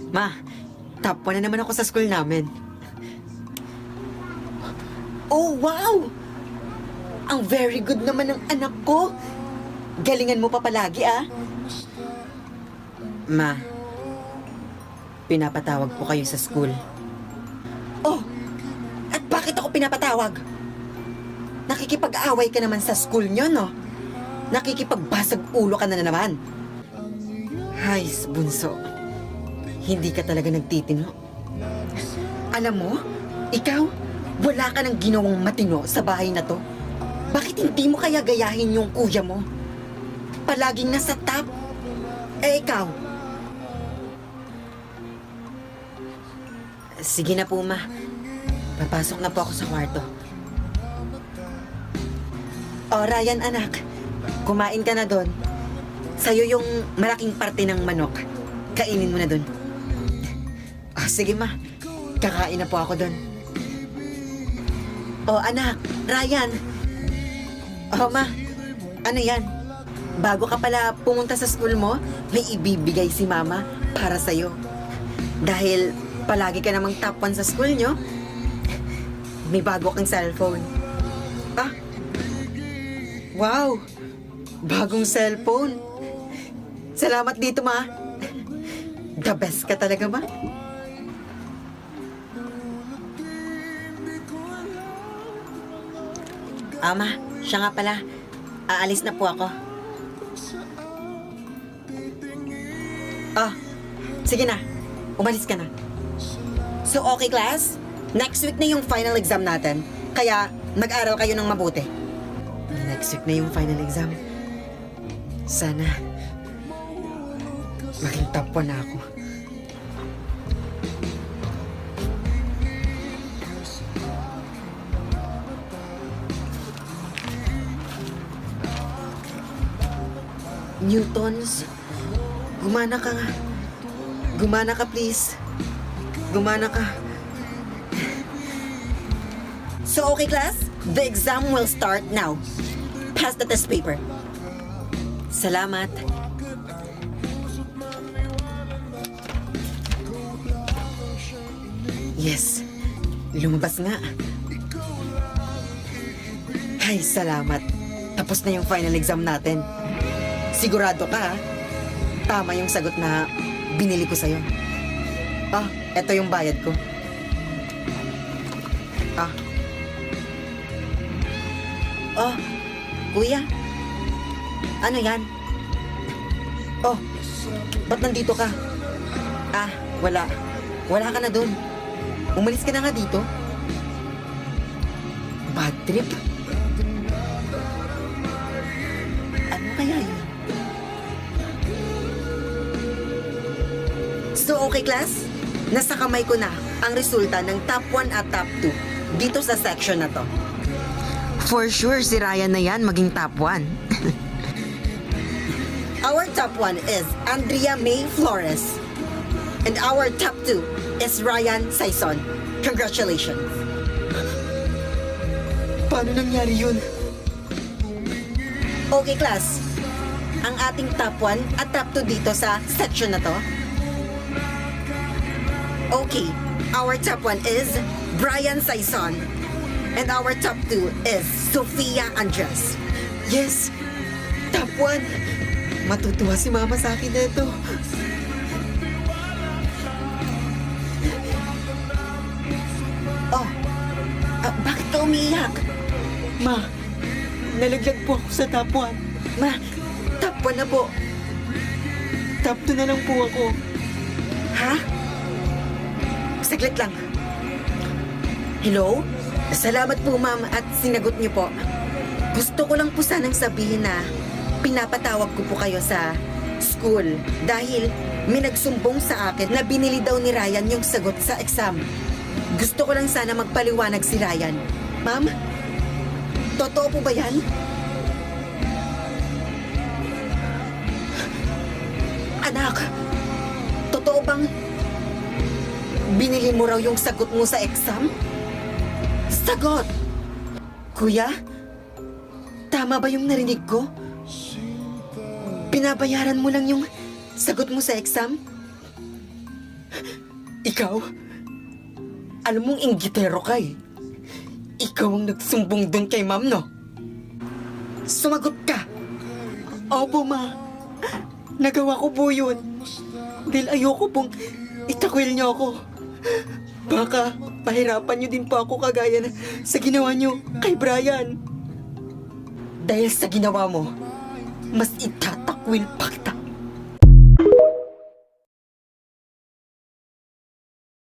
Ma, top 1 na naman ako sa school namin. Oh, wow! Ang very good naman ng anak ko. Galingan mo pa palagi, ah. Ma, pinapatawag po kayo sa school. Oh, at bakit ako pinapatawag? Nakikipag-away ka naman sa school nyo, no? Nakikipagbasag ulo ka na naman. Hay, bunso. Hindi ka talaga nagtitino. Alam mo, ikaw, wala ka nang ginawang matino sa bahay na to. Bakit hindi mo kaya gayahin yung kuya mo? Palaging nasa top. Eh, ikaw. Sige na po, ma. Papasok na po ako sa kwarto. Oh, Ryan, anak. Kumain ka na doon. Sa'yo yung malaking parte ng manok. Kainin mo na doon. Ah, sige, ma. Kakain na po ako doon. Oh, anak. Ryan. Oh, ma. Ano yan? Bago ka pala pumunta sa school mo, may ibibigay si mama para sa'yo. Dahil palagi ka namang top 1 sa school nyo, may bago kang cellphone. Ah? Wow! Bagong cellphone. Salamat dito, ma. The best ka talaga, ma. Ma, siya nga pala. Aalis na po ako. Ah, sige na. Umalis ka na. So, okay, class? Next week na yung final exam natin. Kaya, mag-aral kayo ng mabuti. Next week na yung final exam. Sana, maging top 1 na ako. Newtons, gumana ka nga. Gumana ka, please. Gumana ka. So, okay, class? The exam will start now. Pass the test paper. Salamat. Yes. Lumabas nga. Ay, salamat. Tapos na yung final exam natin. Sigurado ka, ha? Tama yung sagot na binili ko sa'yo. Ah, eto yung bayad ko. Ah. Oh, kuya. Ano yan? Oh, ba't nandito ka? Ah, wala. Wala ka na dun. Umalis ka na nga dito. Bad trip. Ano kaya yun? So, okay, class? Nasa kamay ko na ang resulta ng top 1 at top 2 dito sa section na to. For sure, si Ryan na yan maging top 1. Our top 1 is Andrea May Flores. And our top 2 is Ryan Saison. Congratulations. Paano nangyari yun? Okay, class. Ang ating top 1 at top 2 dito sa section na to. Okay, our top 1 is Brian Saison. And our top 2 is Sofia Andres. Yes! Top 1! Matutuwa si mama sa akin nito. Oh, bakit ka umiiyak? Ma, nalaglag po ako sa top 1. Ma, top 1 na po. Top 2 na lang po ako. Ha? Saglit lang. Hello? Salamat po, ma'am, at sinagot niyo po. Gusto ko lang po sanang sabihin na pinapatawag ko po kayo sa school dahil may nagsumbong sa akin na binili daw ni Ryan yung sagot sa exam. Gusto ko lang sana magpaliwanag si Ryan. Ma'am, totoo po ba yan? Anak, totoo bang binili mo raw yung sagot mo sa exam? Sagot! Kuya, tama ba yung narinig ko? Pinabayaran mo lang yung sagot mo sa exam? Ikaw? Alam mong inggitero ka eh. Ikaw ang nagsumbong doon kay ma'am, no? Sumagot ka! Opo, ma. Nagawa ko po yun. Dahil ayoko pong itakwil niyo ako. Baka pahirapan niyo din po ako kagaya na sa ginawa niyo kay Brian. Dahil sa ginawa mo, mas itatakwil pa kita.